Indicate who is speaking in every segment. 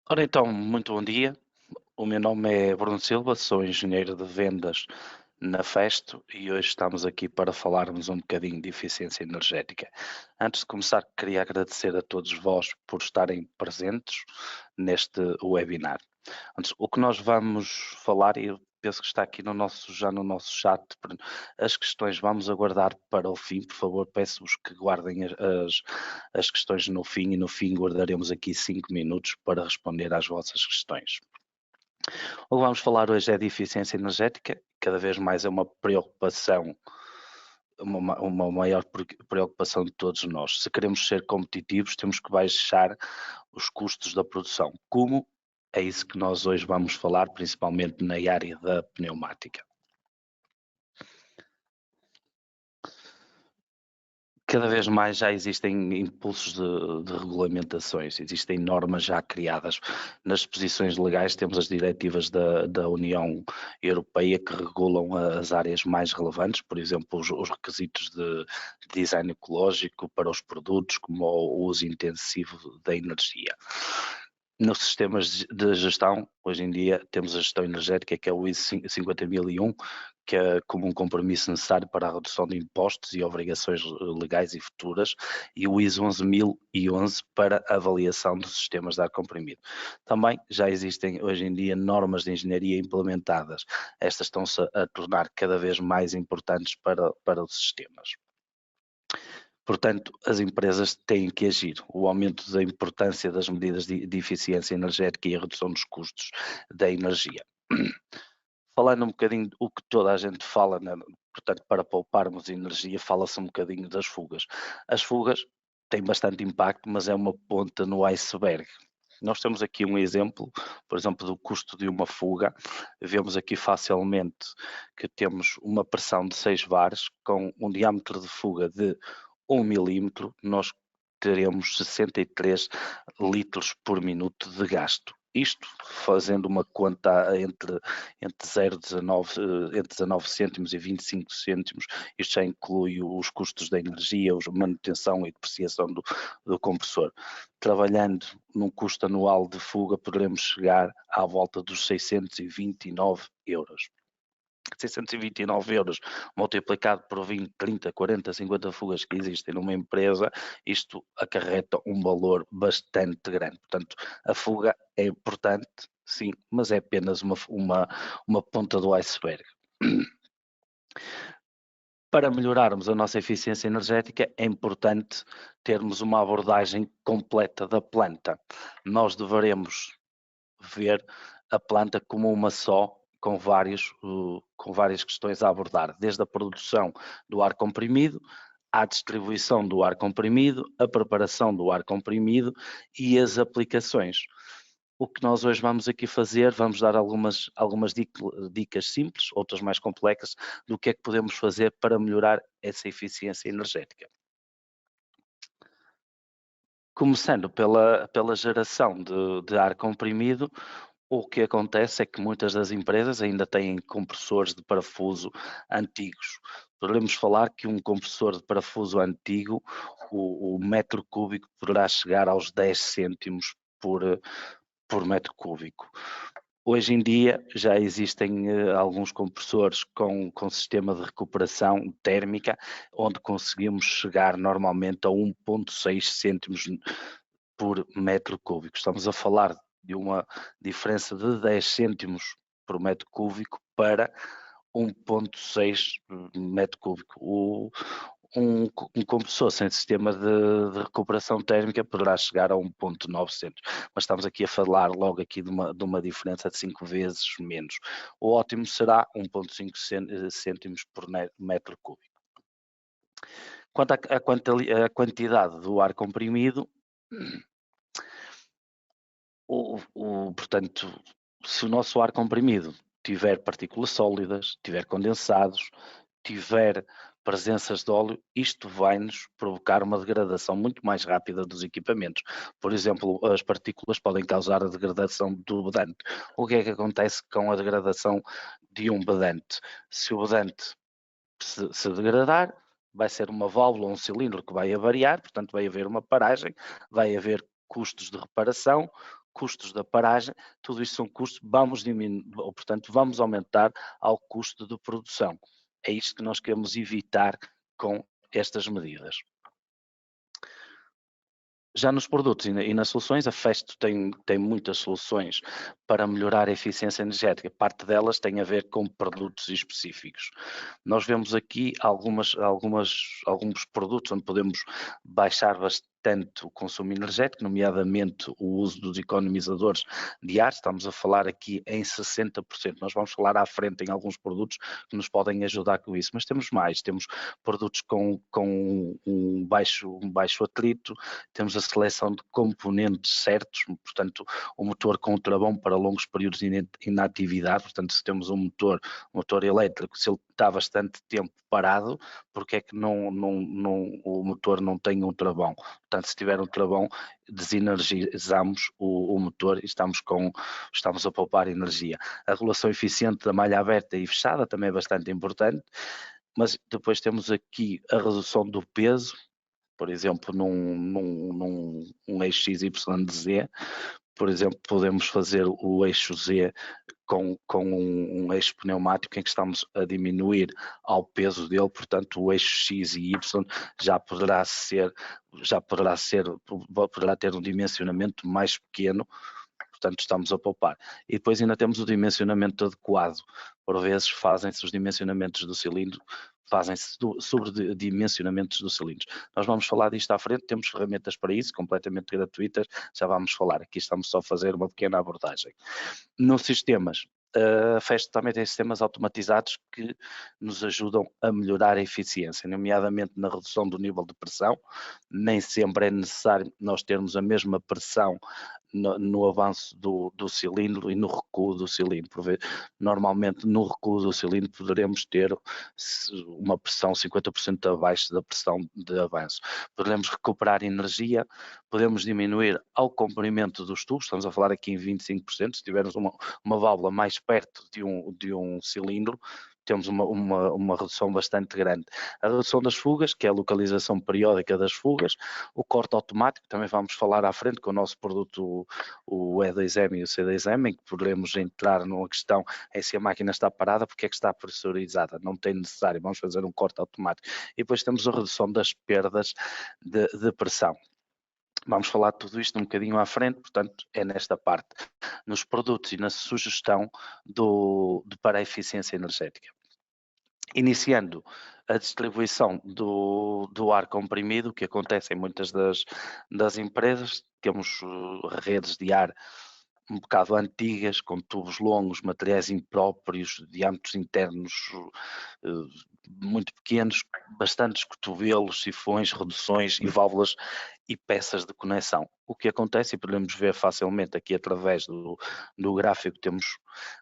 Speaker 1: Ora então, muito bom dia. O meu nome é Bruno Silva, sou engenheiro de vendas na Festo e hoje estamos aqui para falarmos um bocadinho de eficiência energética. Antes de começar, queria agradecer a todos vós por estarem presentes neste webinar. Antes, o que nós vamos falar, e eu penso que está aqui já no nosso chat, as questões vamos aguardar para o fim, por favor, peço-vos que guardem as questões no fim e no fim guardaremos aqui 5 minutos para responder às vossas questões. O que vamos falar hoje é de eficiência energética, cada vez mais é uma preocupação, uma maior preocupação de todos nós. Se queremos ser competitivos, temos que baixar os custos da produção. Como? É isso que nós hoje vamos falar, principalmente na área da pneumática. Cada vez mais já existem impulsos de regulamentações, existem normas já criadas. Nas disposições legais temos as diretivas da União Europeia que regulam as áreas mais relevantes, por exemplo, os requisitos de design ecológico para os produtos, como o uso intensivo da energia. Nos sistemas de gestão, hoje em dia, temos a gestão energética, que é o ISO 50001, que é como um compromisso necessário para a redução de impostos e obrigações legais e futuras, e o ISO 11011 para a avaliação dos sistemas de ar comprimido. Também já existem hoje em dia normas de engenharia implementadas. Estas estão-se a tornar cada vez mais importantes para os sistemas. Portanto, as empresas têm que agir. O aumento da importância das medidas de eficiência energética e a redução dos custos da energia. Falando um bocadinho o que toda a gente fala, né, portanto, para pouparmos energia, fala-se um bocadinho das fugas. As fugas têm bastante impacto, mas é uma ponta no iceberg. Nós temos aqui um exemplo, por exemplo, do custo de uma fuga. Vemos aqui facilmente que temos uma pressão de 6 bares com um diâmetro de fuga de 1 milímetro, nós teremos 63 litros por minuto de gasto. Isto fazendo uma conta entre 0,19 entre 19 cêntimos e 25 cêntimos, isto já inclui os custos da energia, a manutenção e depreciação do compressor. Trabalhando num custo anual de fuga, poderemos chegar à volta dos 629 euros. 629 euros multiplicado por 20, 30, 40, 50 fugas que existem numa empresa, isto acarreta um valor bastante grande. Portanto, a fuga é importante, sim, mas é apenas uma ponta do iceberg. Para melhorarmos a nossa eficiência energética, é importante termos uma abordagem completa da planta. Nós deveremos ver a planta como uma só, com várias questões a abordar, desde a produção do ar comprimido, à distribuição do ar comprimido, a preparação do ar comprimido e as aplicações. O que nós hoje vamos aqui fazer, vamos dar algumas dicas simples, outras mais complexas, do que é que podemos fazer para melhorar essa eficiência energética. Começando pela geração de ar comprimido, o que acontece é que muitas das empresas ainda têm compressores de parafuso antigos. Podemos falar que um compressor de parafuso antigo, o metro cúbico poderá chegar aos 10 cêntimos por metro cúbico. Hoje em dia já existem alguns compressores com sistema de recuperação térmica, onde conseguimos chegar normalmente a 1,6 cêntimos por metro cúbico. Estamos a falar de uma diferença de 10 cêntimos por metro cúbico para 1,6 metro cúbico. Um compressor sem sistema de recuperação térmica poderá chegar a 1,9 cêntimos, mas estamos aqui a falar logo aqui de uma diferença de 5 vezes menos. O ótimo será 1,5 cêntimos por metro cúbico. Quanto à quantidade do ar comprimido, portanto, se o nosso ar comprimido tiver partículas sólidas, tiver condensados, tiver presenças de óleo, isto vai-nos provocar uma degradação muito mais rápida dos equipamentos. Por exemplo, as partículas podem causar a degradação do bedante. O que é que acontece com a degradação de um bedante? Se o bedante se degradar, vai ser uma válvula ou um cilindro que vai avariar, portanto vai haver uma paragem, vai haver custos de reparação, custos da paragem, tudo isso são custos, vamos diminuir, ou, portanto, vamos aumentar ao custo de produção. É isto que nós queremos evitar com estas medidas. Já nos produtos e nas soluções, a Festo tem muitas soluções para melhorar a eficiência energética. Parte delas tem a ver com produtos específicos. Nós vemos aqui alguns produtos onde podemos baixar bastante o consumo energético, nomeadamente o uso dos economizadores de ar. Estamos a falar aqui em 60%. Nós vamos falar à frente em alguns produtos que nos podem ajudar com isso, mas temos mais. Temos produtos com um baixo atrito, temos a seleção de componentes certos, portanto, o motor com ultrabom para longos períodos de inatividade. Portanto, se temos um motor elétrico, se ele está bastante tempo parado, porque é que o motor não tem ultrabom? Portanto, se tiver ultrabom, desenergizamos o motor e estamos a poupar energia. A regulação eficiente da malha aberta e fechada também é bastante importante, mas depois temos aqui a redução do peso, por exemplo, num eixo XYZ, por exemplo, podemos fazer o eixo Z com um eixo pneumático em que estamos a diminuir ao peso dele, portanto o eixo X e Y poderá ter um dimensionamento mais pequeno, portanto estamos a poupar. E depois ainda temos o dimensionamento adequado. Por vezes fazem-se os dimensionamentos do cilindro, fazem-se sobredimensionamentos dos cilindros. Nós vamos falar disto à frente, temos ferramentas para isso, completamente gratuitas, já vamos falar. Aqui estamos só a fazer uma pequena abordagem. Nos sistemas, a Festo também tem sistemas automatizados que nos ajudam a melhorar a eficiência, nomeadamente na redução do nível de pressão. Nem sempre é necessário nós termos a mesma pressão no avanço do cilindro e no recuo do cilindro. Normalmente no recuo do cilindro poderemos ter uma pressão 50% abaixo da pressão de avanço. Poderemos recuperar energia, podemos diminuir ao comprimento dos tubos, estamos a falar aqui em 25%, se tivermos uma válvula mais perto de um cilindro, temos uma redução bastante grande. A redução das fugas, que é a localização periódica das fugas, o corte automático, também vamos falar à frente com o nosso produto, o E2M e o C2M, em que poderemos entrar numa questão em se a máquina está parada, porque é que está pressurizada, não tem necessário, vamos fazer um corte automático. E depois temos a redução das perdas de pressão. Vamos falar de tudo isto um bocadinho à frente, portanto é nesta parte, nos produtos e na sugestão para a eficiência energética. Iniciando a distribuição do ar comprimido, que acontece em muitas das empresas, temos redes de ar um bocado antigas, com tubos longos, materiais impróprios, diâmetros internos muito pequenos, bastantes cotovelos, sifões, reduções e válvulas e peças de conexão. O que acontece, e podemos ver facilmente aqui através do gráfico,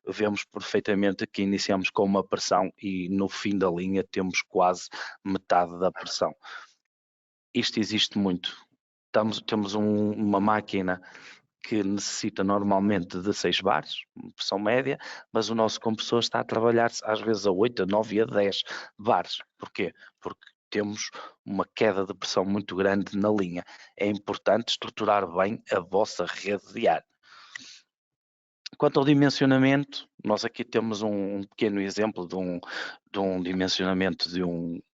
Speaker 1: vemos perfeitamente que iniciamos com uma pressão e no fim da linha temos quase metade da pressão. Isto existe muito. Temos uma máquina que necessita normalmente de 6 bares, pressão média, mas o nosso compressor está a trabalhar às vezes a 8, a 9 e a 10 bares. Porquê? Porque temos uma queda de pressão muito grande na linha. É importante estruturar bem a vossa rede de ar. Quanto ao dimensionamento, nós aqui temos um pequeno exemplo de um dimensionamento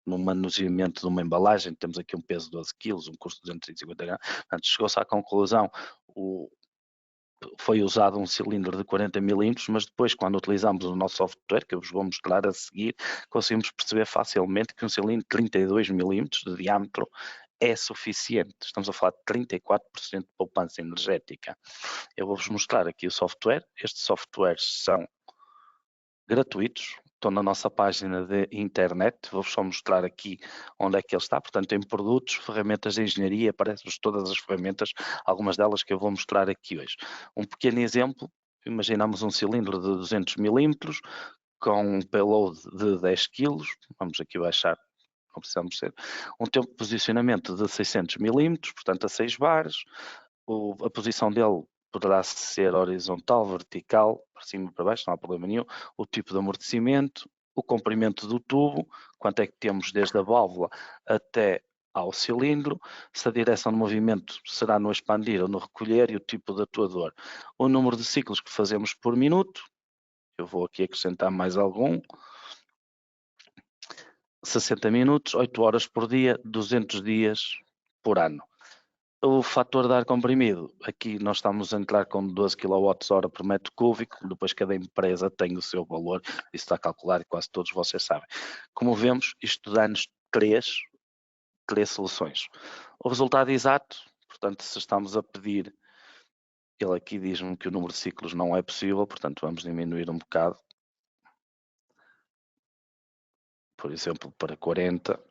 Speaker 1: no manuseamento de uma embalagem. Temos aqui um peso de 12 kg, um custo de 250 gramas. Portanto, chegou-se à conclusão, foi usado um cilindro de 40 milímetros, mas depois, quando utilizamos o nosso software, que eu vos vou mostrar a seguir, conseguimos perceber facilmente que um cilindro de 32 milímetros de diâmetro é suficiente. Estamos a falar de 34% de poupança energética. Eu vou-vos mostrar aqui o software. Estes softwares são gratuitos, estão na nossa página de internet, vou-vos só mostrar aqui onde é que ele está. Portanto, em produtos, ferramentas de engenharia, aparecem todas as ferramentas, algumas delas que eu vou mostrar aqui hoje. Um pequeno exemplo, imaginamos um cilindro de 200 milímetros com um payload de 10 kg, vamos aqui baixar, não precisamos ser, um tempo de posicionamento de 600 milímetros, portanto a 6 bares, a posição dele poderá ser horizontal, vertical, para cima e para baixo, não há problema nenhum, o tipo de amortecimento, o comprimento do tubo, quanto é que temos desde a válvula até ao cilindro, se a direção de movimento será no expandir ou no recolher e o tipo de atuador. O número de ciclos que fazemos por minuto, eu vou aqui acrescentar mais algum, 60 minutos, 8 horas por dia, 200 dias por ano. O fator de ar comprimido, aqui nós estamos a entrar com 12 kWh por metro cúbico, depois cada empresa tem o seu valor, isso está calculado e quase todos vocês sabem. Como vemos, isto dá-nos três soluções. O resultado exato, portanto, se estamos a pedir, ele aqui diz-me que o número de ciclos não é possível, portanto vamos diminuir um bocado, por exemplo, para 40.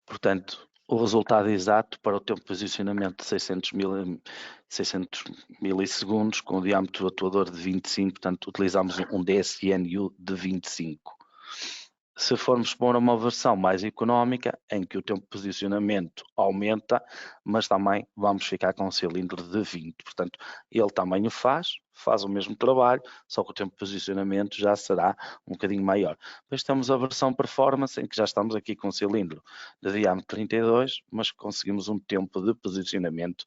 Speaker 1: Portanto, o resultado exato para o tempo de posicionamento de 600 milissegundos com o diâmetro do atuador de 25, portanto utilizamos um DSNU de 25. Se formos para uma versão mais económica, em que o tempo de posicionamento aumenta, mas também vamos ficar com um cilindro de 20. Portanto, ele também o faz o mesmo trabalho, só que o tempo de posicionamento já será um bocadinho maior. Depois temos a versão performance, em que já estamos aqui com um cilindro de diâmetro 32, mas conseguimos um tempo de posicionamento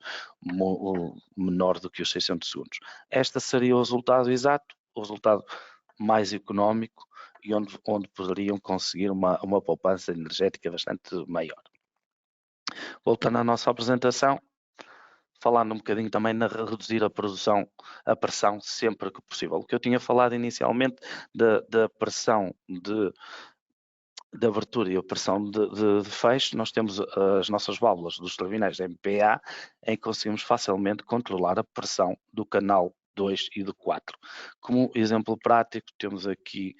Speaker 1: menor do que os 600 segundos. Este seria o resultado exato, o resultado mais económico e onde poderiam conseguir uma poupança energética bastante maior. Voltando à nossa apresentação, falando um bocadinho também na reduzir a pressão sempre que possível. O que eu tinha falado inicialmente da pressão de abertura e a pressão de fecho, nós temos as nossas válvulas dos terminais de MPA, em que conseguimos facilmente controlar a pressão do canal 2 e do 4. Como exemplo prático, temos aqui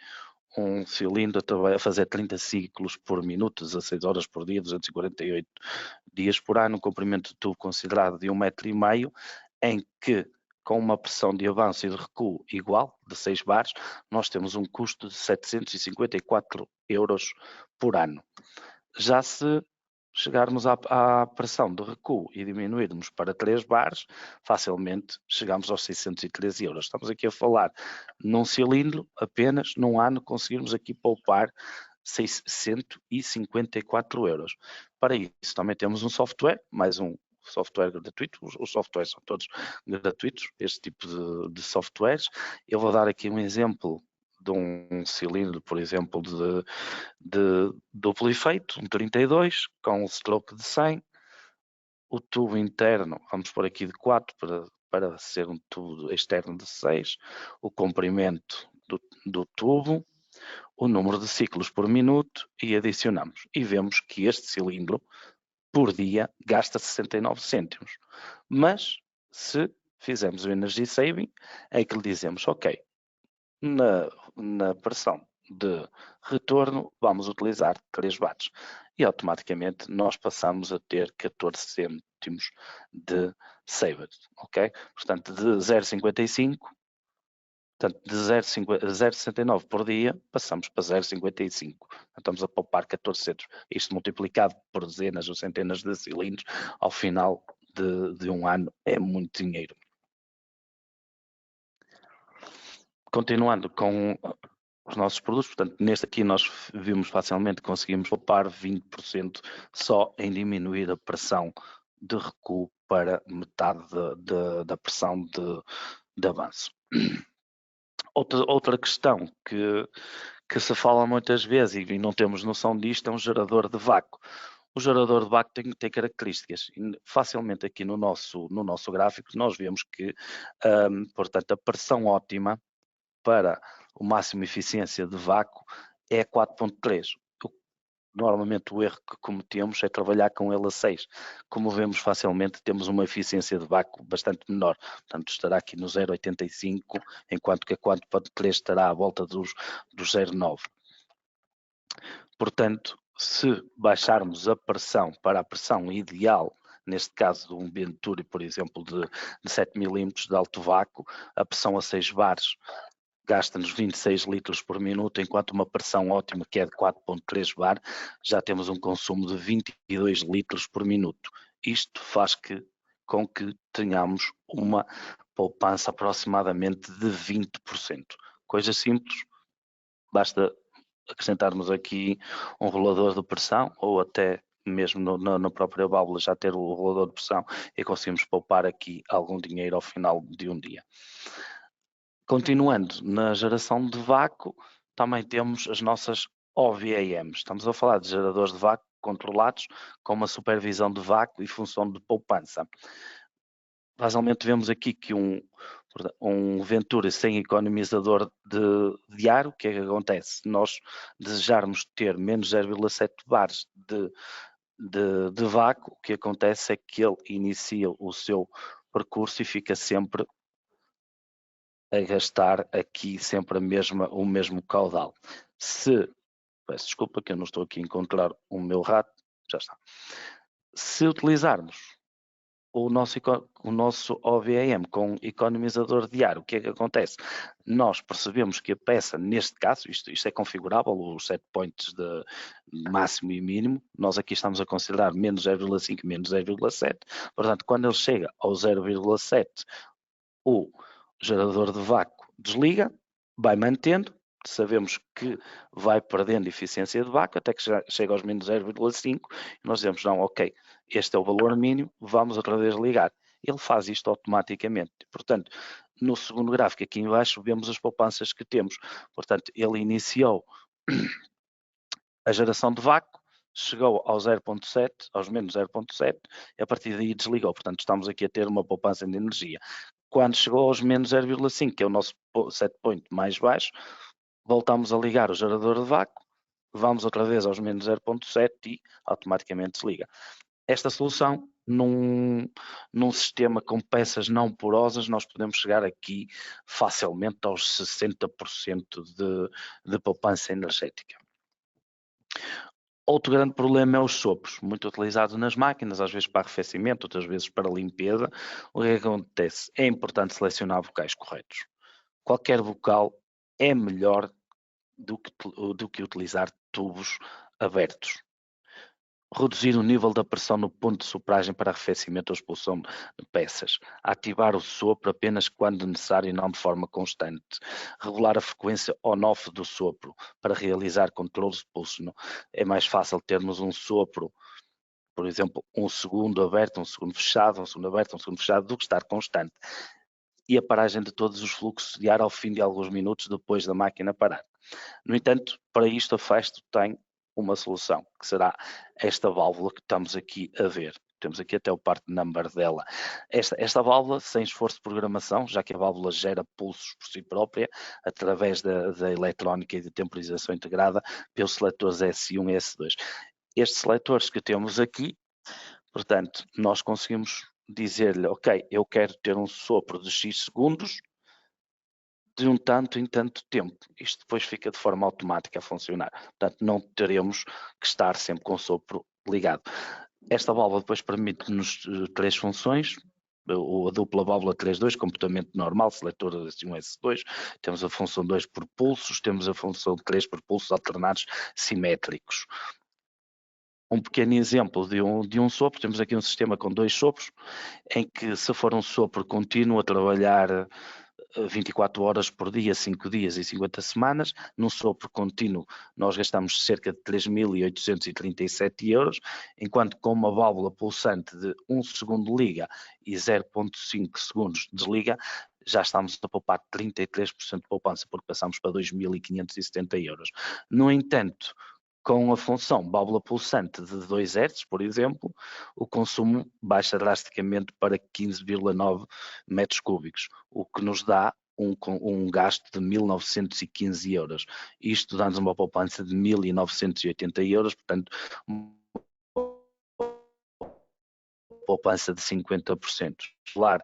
Speaker 1: um cilindro a fazer 30 ciclos por minuto, 16 horas por dia, 248 dias por ano, um comprimento de tubo considerado de 1,5 m, em que com uma pressão de avanço e de recuo igual, de 6 bares, nós temos um custo de 754 euros por ano. Já se chegarmos à pressão de recuo e diminuirmos para 3 bares, facilmente chegamos aos 613 euros. Estamos aqui a falar num cilindro, apenas num ano conseguirmos aqui poupar 654 euros. Para isso também temos um software, mais um software gratuito, os softwares são todos gratuitos, este tipo de softwares. Eu vou dar aqui um exemplo de um cilindro, por exemplo, de duplo efeito, um 32, com um stroke de 100, o tubo interno, vamos pôr aqui de 4 para ser um tubo externo de 6, o comprimento do tubo, o número de ciclos por minuto e adicionamos. E vemos que este cilindro, por dia, gasta 69 cêntimos. Mas, se fizermos o Energy Saving, é que lhe dizemos, ok, na pressão de retorno vamos utilizar 3 watts e automaticamente nós passamos a ter 14 cêntimos de saved, ok? Portanto, de 0,55, portanto, de 0,69 por dia, passamos para 0,55. Estamos a poupar 14 cêntimos. Isto multiplicado por dezenas ou centenas de cilindros, ao final de um ano, é muito dinheiro. Continuando com os nossos produtos, portanto, neste aqui nós vimos facilmente, conseguimos poupar 20% só em diminuir a pressão de recuo para metade da pressão de avanço. Outra questão que se fala muitas vezes e não temos noção disto é um gerador de vácuo. O gerador de vácuo tem características. Facilmente aqui no nosso gráfico nós vemos que, portanto, a pressão ótima para o máximo eficiência de vácuo é 4.3. Normalmente o erro que cometemos é trabalhar com ele a 6. Como vemos facilmente, temos uma eficiência de vácuo bastante menor. Portanto, estará aqui no 0,85, enquanto que a 4.3 estará à volta dos 0,9. Portanto, se baixarmos a pressão para a pressão ideal, neste caso de um Venturi, por exemplo, de 7 mm de alto vácuo, a pressão a 6 bares gasta-nos 26 litros por minuto, enquanto uma pressão ótima, que é de 4.3 bar, já temos um consumo de 22 litros por minuto. Isto faz com que tenhamos uma poupança aproximadamente de 20%. Coisa simples, basta acrescentarmos aqui um regulador de pressão ou até mesmo na própria válvula já ter o regulador de pressão e conseguimos poupar aqui algum dinheiro ao final de um dia. Continuando na geração de vácuo, também temos as nossas OVAMs. Estamos a falar de geradores de vácuo controlados com uma supervisão de vácuo e função de poupança. Basicamente vemos aqui que um Venturi sem economizador de ar, o que é que acontece? Se nós desejarmos ter menos 0,7 bares de vácuo, o que acontece é que ele inicia o seu percurso e fica sempre a gastar aqui sempre o mesmo caudal. Peço desculpa que eu não estou aqui a encontrar o meu rato, já está. Se utilizarmos o nosso OVAM com economizador de ar, o que é que acontece? Nós percebemos que a peça, neste caso, isto é configurável, os set points de máximo e mínimo, nós aqui estamos a considerar menos 0,5, menos 0,7, portanto, quando ele chega ao 0,7, o gerador de vácuo desliga, vai mantendo, sabemos que vai perdendo eficiência de vácuo até que chega aos menos 0,5 e nós dizemos, não, ok, este é o valor mínimo, vamos outra vez ligar. Ele faz isto automaticamente. Portanto, no segundo gráfico aqui em baixo vemos as poupanças que temos. Portanto, ele iniciou a geração de vácuo, chegou ao 0,7, aos menos 0,7 e a partir daí desligou. Portanto, estamos aqui a ter uma poupança de energia. Quando chegou aos menos 0,5, que é o nosso set point mais baixo, voltamos a ligar o gerador de vácuo, vamos outra vez aos menos 0,7 e automaticamente desliga. Esta solução, num sistema com peças não porosas, nós podemos chegar aqui facilmente aos 60% de poupança energética. Outro grande problema é os sopros, muito utilizados nas máquinas, às vezes para arrefecimento, outras vezes para limpeza. O que acontece? É importante selecionar vocais corretos. Qualquer vocal é melhor do que utilizar tubos abertos. Reduzir o nível da pressão no ponto de sopragem para arrefecimento ou expulsão de peças. Ativar o sopro apenas quando necessário e não de forma constante. Regular a frequência on-off do sopro para realizar controles de pulso. É mais fácil termos um sopro, por exemplo, um segundo aberto, um segundo fechado, um segundo aberto, um segundo fechado, do que estar constante. E a paragem de todos os fluxos de ar ao fim de alguns minutos depois da máquina parar. No entanto, para isto a Festo tem uma solução, que será esta válvula que estamos aqui a ver. Temos aqui até o part number dela. Esta válvula, sem esforço de programação, já que a válvula gera pulsos por si própria, através da eletrónica e de temporização integrada, pelos seletores S1 e S2. Estes seletores que temos aqui, portanto, nós conseguimos dizer-lhe, ok, eu quero ter um sopro de X segundos, de um tanto em tanto tempo. Isto depois fica de forma automática a funcionar. Portanto, não teremos que estar sempre com o sopro ligado. Esta válvula depois permite-nos três funções. A dupla válvula 3.2, comportamento normal, seletor S1 S2, temos a função 2 por pulsos, temos a função 3 por pulsos alternados simétricos. Um pequeno exemplo de um sopro, temos aqui um sistema com dois sopros, em que se for um sopro contínuo a trabalhar 24 horas por dia, 5 dias e 50 semanas, num sopro contínuo nós gastamos cerca de 3.837 euros, enquanto com uma válvula pulsante de 1 segundo liga e 0,5 segundos desliga, já estamos a poupar 33% de poupança, porque passamos para 2.570 euros. No entanto, com a função válvula pulsante de 2 Hz, por exemplo, o consumo baixa drasticamente para 15,9 metros cúbicos, o que nos dá um gasto de 1.915 euros. Isto dá-nos uma poupança de 1.980 euros, portanto, uma poupança de 50%. Claro,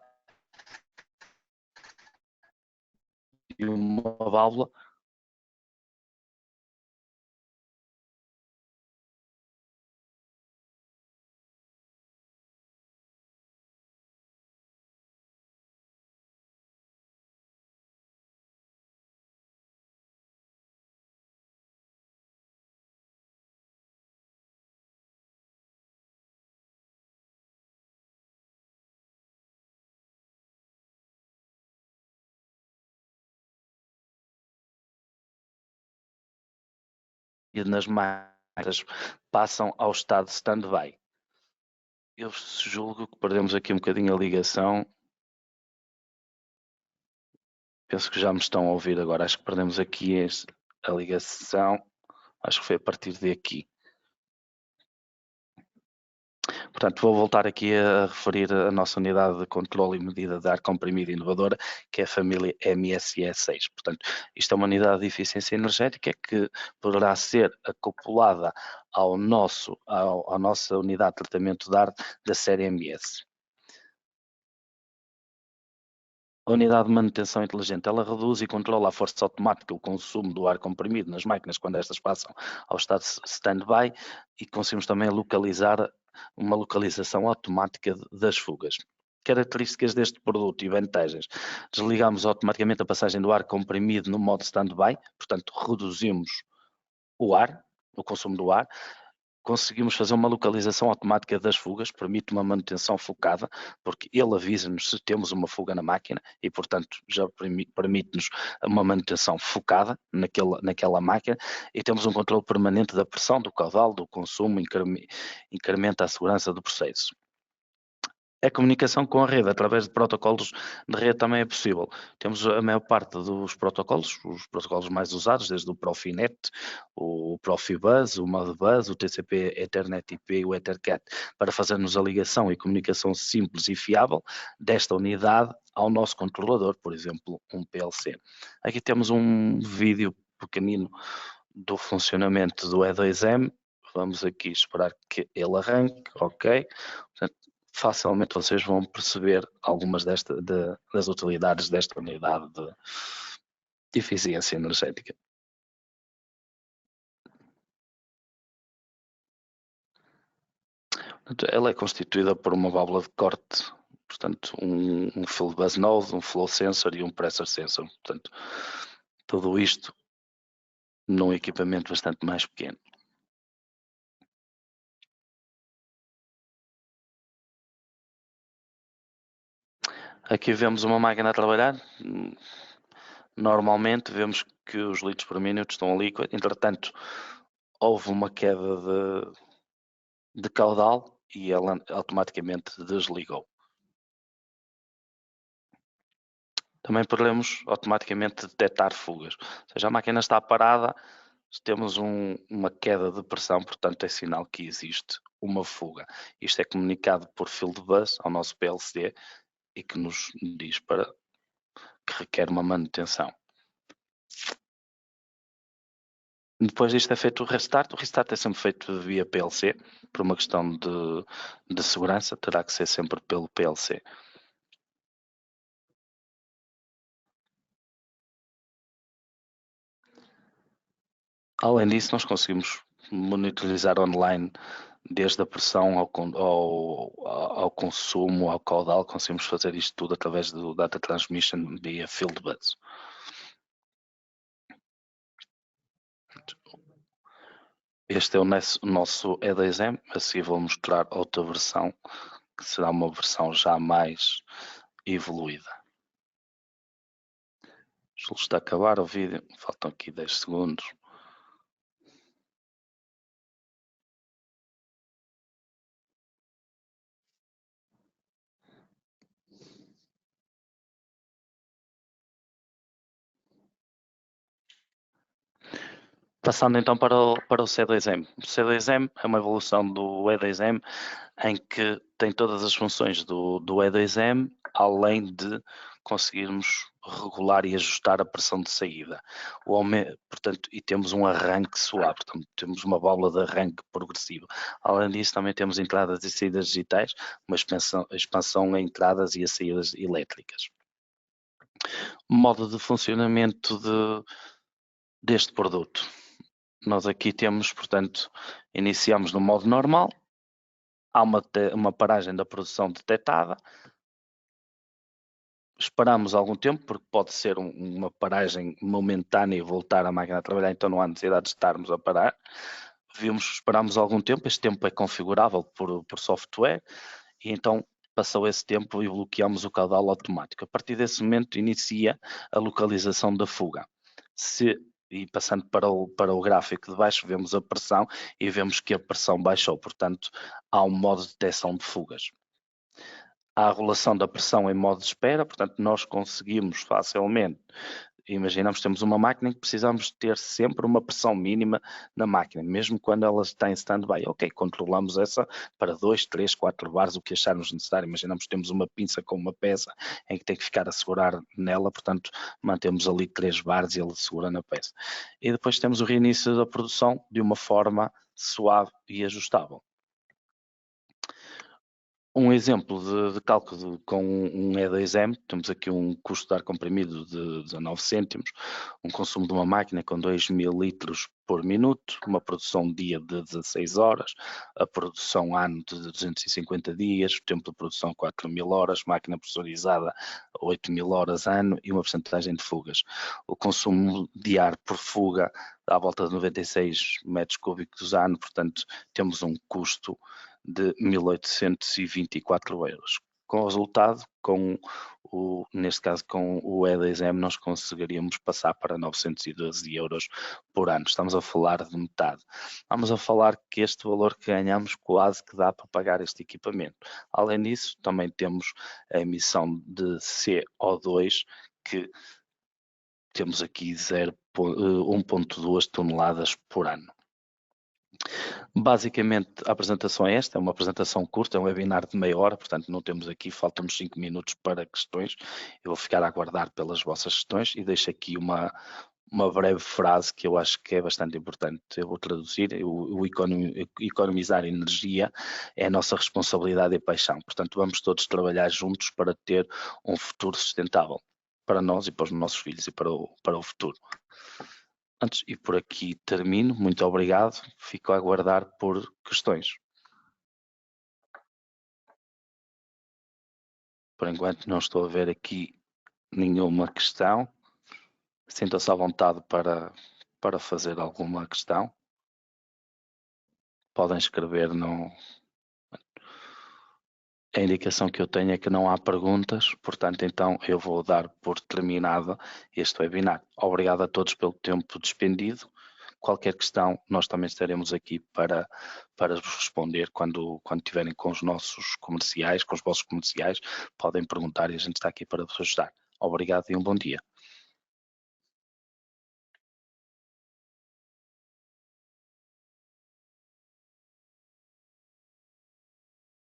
Speaker 1: e uma válvula e nas máquinas passam ao estado de stand-by. Eu julgo que perdemos aqui um bocadinho a ligação. Penso que já me estão a ouvir agora. Acho que perdemos aqui a ligação. Acho que foi a partir de aqui. Portanto, vou voltar aqui a referir a nossa unidade de controle e medida de ar comprimido inovadora, que é a família MSE6. Portanto, isto é uma unidade de eficiência energética que poderá ser acoplada à nossa unidade de tratamento de ar da série MS. A unidade de manutenção inteligente, ela reduz e controla a força automática, o consumo do ar comprimido nas máquinas quando estas passam ao estado de stand-by, e conseguimos também localizar uma localização automática das fugas. Características deste produto e vantagens: desligamos automaticamente a passagem do ar comprimido no modo stand-by, portanto reduzimos o consumo do ar. Conseguimos fazer uma localização automática das fugas, permite uma manutenção focada, porque ele avisa-nos se temos uma fuga na máquina e, portanto, já permite-nos uma manutenção focada naquela máquina, e temos um controle permanente da pressão, do caudal, do consumo, incrementa a segurança do processo. A comunicação com a rede através de protocolos de rede também é possível. Temos a maior parte dos protocolos, os protocolos mais usados, desde o Profinet, o Profibus, o Modbus, o TCP, Ethernet IP e o Ethercat, para fazermos a ligação e comunicação simples e fiável desta unidade ao nosso controlador, por exemplo, um PLC. Aqui temos um vídeo pequenino do funcionamento do E2M. Vamos aqui esperar que ele arranque, ok. Portanto, facilmente vocês vão perceber algumas das utilidades desta unidade de eficiência energética. Ela é constituída por uma válvula de corte, portanto, um field bus node, um flow sensor e um pressure sensor. Portanto, tudo isto num equipamento bastante mais pequeno. Aqui vemos uma máquina a trabalhar. Normalmente vemos que os litros por minuto estão ali. Entretanto, houve uma queda de caudal e ela automaticamente desligou. Também podemos automaticamente detectar fugas. Ou seja, a máquina está parada, temos uma queda de pressão, portanto é sinal que existe uma fuga. Isto é comunicado por field bus ao nosso PLC e que nos diz que requer uma manutenção. Depois disto é feito o restart é sempre feito via PLC, por uma questão de segurança, terá que ser sempre pelo PLC. Além disso, nós conseguimos monitorizar online desde a pressão ao consumo, ao caudal, conseguimos fazer isto tudo através do Data Transmission via Field Bus. Este é o nosso E2M, a seguir vou mostrar outra versão, que será uma versão já mais evoluída. Está a acabar o vídeo, faltam aqui 10 segundos. Passando então para o C2M. O C2M é uma evolução do E2M em que tem todas as funções do E2M, além de conseguirmos regular e ajustar a pressão de saída. Portanto, e temos um arranque suave, portanto, temos uma válvula de arranque progressivo. Além disso, também temos entradas e saídas digitais, uma expansão a entradas e a saídas elétricas. Modo de funcionamento deste produto. Nós aqui temos, portanto, iniciamos no modo normal, há uma paragem da produção detectada, esperamos algum tempo, porque pode ser uma paragem momentânea e voltar a máquina a trabalhar, então não há necessidade de estarmos a parar. Esperamos algum tempo, este tempo é configurável por software, e então passou esse tempo e bloqueamos o caudal automático. A partir desse momento inicia a localização da fuga. Se E passando para o gráfico de baixo, vemos a pressão e vemos que a pressão baixou, portanto, há um modo de detecção de fugas. Há a regulação da pressão em modo de espera, portanto, nós conseguimos facilmente. Imaginamos que temos uma máquina em que precisamos ter sempre uma pressão mínima na máquina, mesmo quando ela está em stand-by. Ok, controlamos essa para 2, 3, 4 bares, o que acharmos necessário. Imaginamos que temos uma pinça com uma peça em que tem que ficar a segurar nela, portanto, mantemos ali 3 bares e ele segura na peça. E depois temos o reinício da produção de uma forma suave e ajustável. Um exemplo de cálculo com um E2M, temos aqui um custo de ar comprimido de 19 cêntimos, um consumo de uma máquina com 2.000 litros por minuto, uma produção dia de 16 horas, a produção ano de 250 dias, o tempo de produção 4.000 horas, máquina pressurizada 8.000 horas ano e uma porcentagem de fugas. O consumo de ar por fuga dá à volta de 96 metros cúbicos ano, portanto temos um custo de 1.824 euros. Com o resultado, neste caso com o E2M, nós conseguiríamos passar para 912 euros por ano. Estamos a falar de metade. Vamos a falar que este valor que ganhamos quase que dá para pagar este equipamento. Além disso, também temos a emissão de CO2, que temos aqui 1,2 toneladas por ano. Basicamente, a apresentação é esta, é uma apresentação curta, é um webinar de meia hora, portanto não temos aqui, faltam-nos 5 minutos para questões. Eu vou ficar a aguardar pelas vossas questões e deixo aqui uma breve frase que eu acho que é bastante importante. Eu vou traduzir: o economizar energia é a nossa responsabilidade e paixão. Portanto, vamos todos trabalhar juntos para ter um futuro sustentável para nós e para os nossos filhos e para o futuro. Antes, e por aqui termino. Muito obrigado. Fico a aguardar por questões. Por enquanto não estou a ver aqui nenhuma questão. Sintam-se à vontade para fazer alguma questão. Podem escrever no... A indicação que eu tenho é que não há perguntas, portanto, então eu vou dar por terminado este webinar. Obrigado a todos pelo tempo despendido. Qualquer questão, nós também estaremos aqui para vos responder quando estiverem com os nossos comerciais, com os vossos comerciais, podem perguntar e a gente está aqui para vos ajudar. Obrigado e um bom dia.